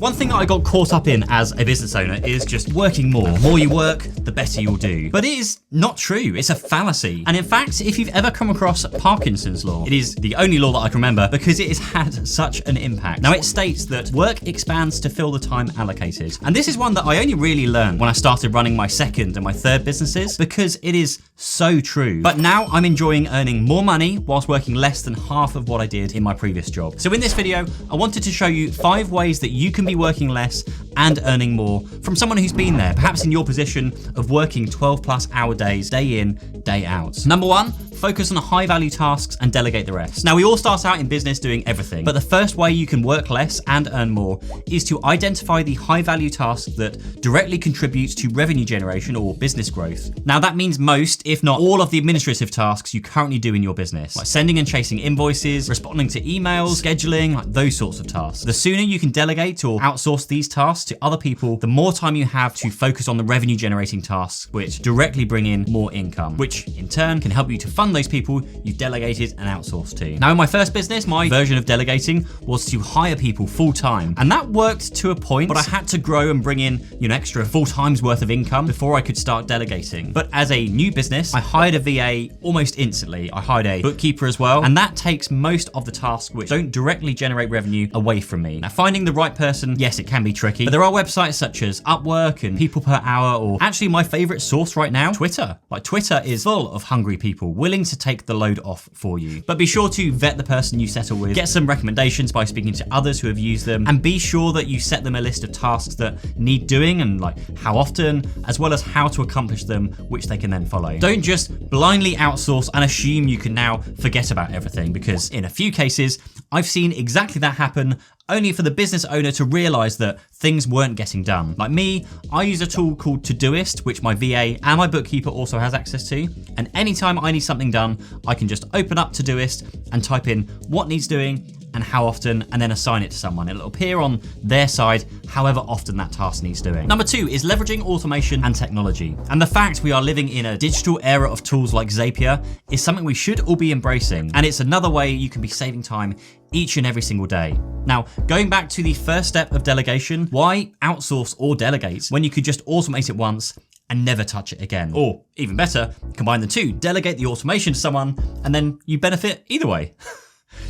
One thing that I got caught up in as a business owner is just working more. The more you work, the better you'll do. But it is not true. It's a fallacy. And in fact, if you've ever come across Parkinson's law, it is the only law that I can remember because it has had such an impact. Now, it states that work expands to fill the time allocated. And this is one that I only really learned when I started running my second and my third businesses because it is so true. But now I'm enjoying earning more money whilst working less than half of what I did in my previous job. So in this video, I wanted to show you 5 ways that you can be working less and earning more from someone who's been there, perhaps in your position of working 12+ hour days, day in, day out. Number 1, focus on high value tasks and delegate the rest. Now, we all start out in business doing everything, but the first way you can work less and earn more is to identify the high value tasks that directly contribute to revenue generation or business growth. Now, that means most, if not all, of the administrative tasks you currently do in your business, like sending and chasing invoices, responding to emails, scheduling, like those sorts of tasks. The sooner you can delegate or outsource these tasks to other people, the more time you have to focus on the revenue generating tasks, which directly bring in more income, which in turn can help you to fund those people you've delegated and outsourced to. Now, in my first business, my version of delegating was to hire people full time. And that worked to a point, but I had to grow and bring in, extra full time's worth of income before I could start delegating. But as a new business, I hired a VA almost instantly. I hired a bookkeeper as well. And that takes most of the tasks which don't directly generate revenue away from me. Now, finding the right person, yes, it can be tricky, but there are websites such as Upwork and People Per Hour, or actually my favorite source right now, Twitter. Like, Twitter is full of hungry people willing to take the load off for you. But be sure to vet the person you settle with, get some recommendations by speaking to others who have used them, and be sure that you set them a list of tasks that need doing and like how often, as well as how to accomplish them, which they can then follow. Don't just blindly outsource and assume you can now forget about everything, because in a few cases, I've seen exactly that happen, only for the business owner to realize that things weren't getting done. Like me, I use a tool called Todoist, which my VA and my bookkeeper also has access to. And anytime I need something done, I can just open up Todoist and type in what needs doing and how often, and then assign it to someone. It'll appear on their side however often that task needs doing. Number 2 is leveraging automation and technology. And the fact we are living in a digital era of tools like Zapier is something we should all be embracing. And it's another way you can be saving time each and every single day. Now, going back to the first step of delegation, why outsource or delegate when you could just automate it once and never touch it again? Or even better, combine the two, delegate the automation to someone, and then you benefit either way.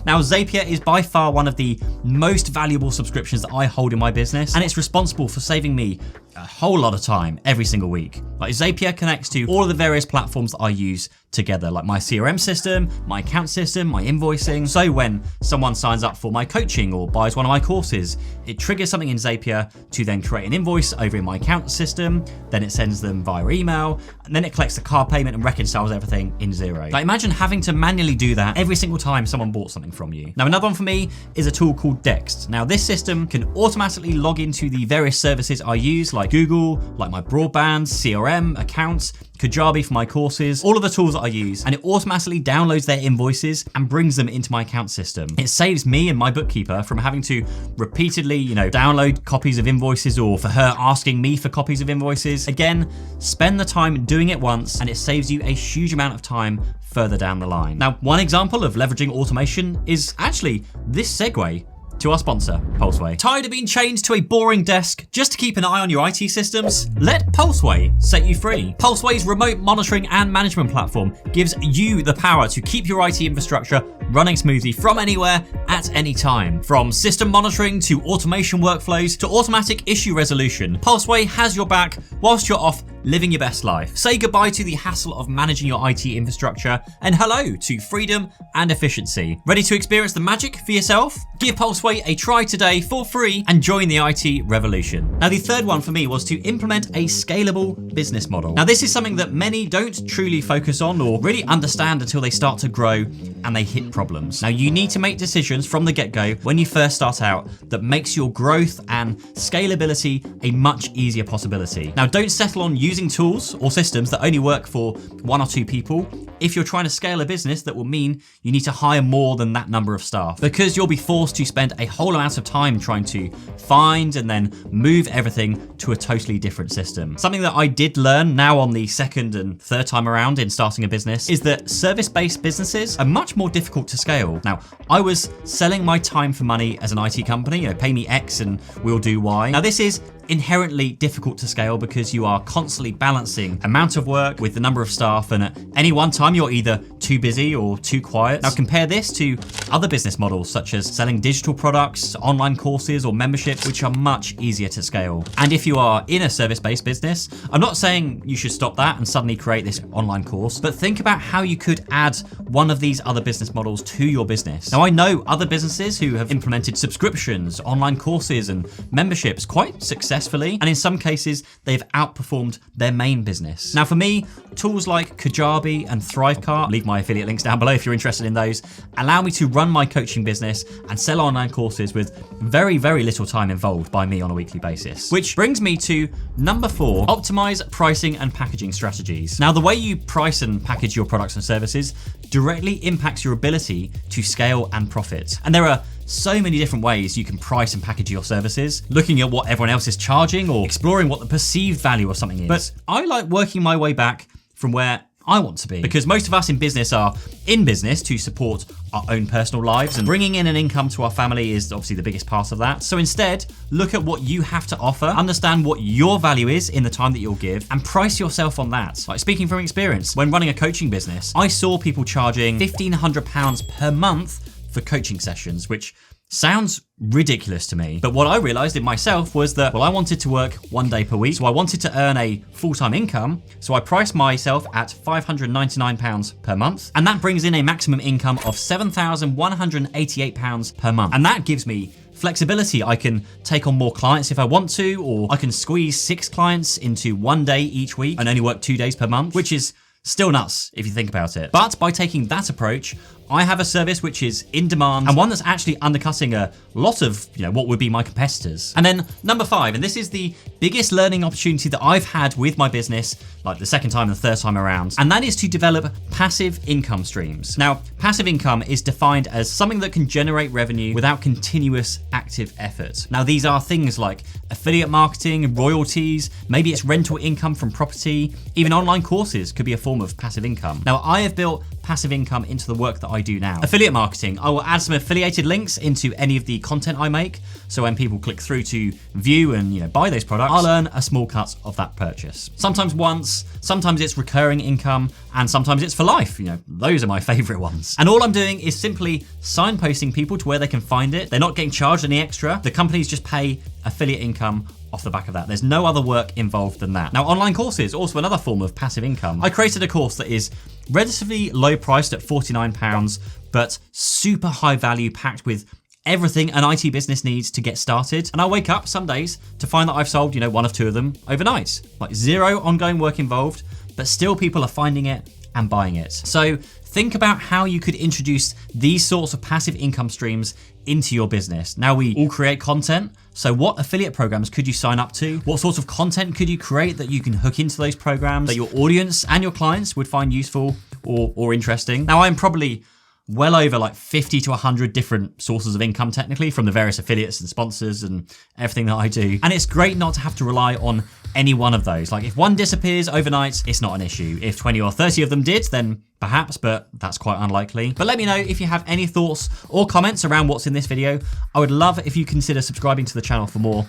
Now, Zapier is by far one of the most valuable subscriptions that I hold in my business, and it's responsible for saving me a whole lot of time every single week. Like, Zapier connects to all of the various platforms that I use together, like my CRM system, my account system, my invoicing. So when someone signs up for my coaching or buys one of my courses, it triggers something in Zapier to then create an invoice over in my account system, then it sends them via email, and then it collects the card payment and reconciles everything in Xero. Like, imagine having to manually do that every single time someone bought something from you. Now, another one for me is a tool called Dext. Now, this system can automatically log into the various services I use, like Google, like my broadband, CRM, accounts, Kajabi for my courses, all of the tools that I use, and it automatically downloads their invoices and brings them into my account system. It saves me and my bookkeeper from having to repeatedly, download copies of invoices, or for her asking me for copies of invoices. Again, spend the time doing it once and it saves you a huge amount of time further down the line. Now, one example of leveraging automation is actually this segue to our sponsor, Pulseway. Tired of being chained to a boring desk just to keep an eye on your IT systems? Let Pulseway set you free. Pulseway's remote monitoring and management platform gives you the power to keep your IT infrastructure running smoothly from anywhere at any time. From system monitoring to automation workflows to automatic issue resolution, Pulseway has your back whilst you're off living your best life. Say goodbye to the hassle of managing your IT infrastructure and hello to freedom and efficiency. Ready to experience the magic for yourself? Give Pulseway a try today for free and join the IT revolution. Now, the third one for me was to implement a scalable business model. Now, this is something that many don't truly focus on or really understand until they start to grow and they hit problems. Now, you need to make decisions from the get-go when you first start out that makes your growth and scalability a much easier possibility. Now, don't settle on using tools or systems that only work for 1 or 2 people. if you're trying to scale a business, that will mean you need to hire more than that number of staff, because you'll be forced to spend a whole amount of time trying to find and then move everything to a totally different system. Something that I did learn now on the second and third time around in starting a business is that service-based businesses are much more difficult to scale. Now, I was selling my time for money as an IT company, pay me X and we'll do Y. Now, this is inherently difficult to scale because you are constantly balancing amount of work with the number of staff, and at any one time you're either too busy or too quiet. Now compare this to other business models such as selling digital products, online courses or memberships, which are much easier to scale. And if you are in a service-based business, I'm not saying you should stop that and suddenly create this online course, but think about how you could add one of these other business models to your business. Now I know other businesses who have implemented subscriptions, online courses and memberships quite successfully, and in some cases they've outperformed their main business. Now for me, tools like Kajabi and Thrivecart, leave my affiliate links down below if you're interested in those, allow me to run my coaching business and sell online courses with very, very little time involved by me on a weekly basis. Which brings me to number 4, optimize pricing and packaging strategies. Now the way you price and package your products and services directly impacts your ability to scale and profit. And there are so many different ways you can price and package your services, looking at what everyone else is charging or exploring what the perceived value of something is. But I like working my way back from where I want to be, because most of us in business are in business to support our own personal lives, and bringing in an income to our family is obviously the biggest part of that. So instead, look at what you have to offer, understand what your value is in the time that you'll give, and price yourself on that. Like, speaking from experience, when running a coaching business, I saw people charging £1,500 per month for coaching sessions, which sounds ridiculous to me. But what I realized in myself was that, well, I wanted to work 1 day per week, so I wanted to earn a full-time income, so I priced myself at £599 per month, and that brings in a maximum income of £7,188 per month. And that gives me flexibility. I can take on more clients if I want to, or I can squeeze 6 clients into 1 day each week and only work 2 days per month, which is still nuts if you think about it. But by taking that approach, I have a service which is in demand and one that's actually undercutting a lot of, what would be my competitors. And then number 5, and this is the biggest learning opportunity that I've had with my business, like the second time and the third time around, and that is to develop passive income streams. Now, passive income is defined as something that can generate revenue without continuous active effort. Now, these are things like affiliate marketing, royalties, maybe it's rental income from property, even online courses could be a form of passive income. Now, I have built passive income into the work that I do now. Affiliate marketing, I will add some affiliated links into any of the content I make, so when people click through to view and buy those products, I'll earn a small cut of that purchase. Sometimes once, sometimes it's recurring income, and sometimes it's for life. Those are my favorite ones. And all I'm doing is simply signposting people to where they can find it. They're not getting charged any extra. The companies just pay affiliate income off the back of that. There's no other work involved than that. Now, online courses, also another form of passive income. I created a course that is relatively low priced at £49, but super high value, packed with everything an IT business needs to get started. And I wake up some days to find that I've sold, 1 of 2 of them overnight. Like, 0 ongoing work involved, but still people are finding it and buying it. So think about how you could introduce these sorts of passive income streams into your business. Now, we all create content. So what affiliate programs could you sign up to? What sorts of content could you create that you can hook into those programs that your audience and your clients would find useful or interesting? Now, I'm probably well over like 50 to 100 different sources of income technically from the various affiliates and sponsors and everything that I do. And it's great not to have to rely on any one of those. Like, if one disappears overnight, it's not an issue. If 20 or 30 of them did, then perhaps, but that's quite unlikely. But let me know if you have any thoughts or comments around what's in this video. I would love if you consider subscribing to the channel for more,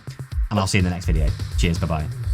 and I'll see you in the next video. Cheers, bye-bye.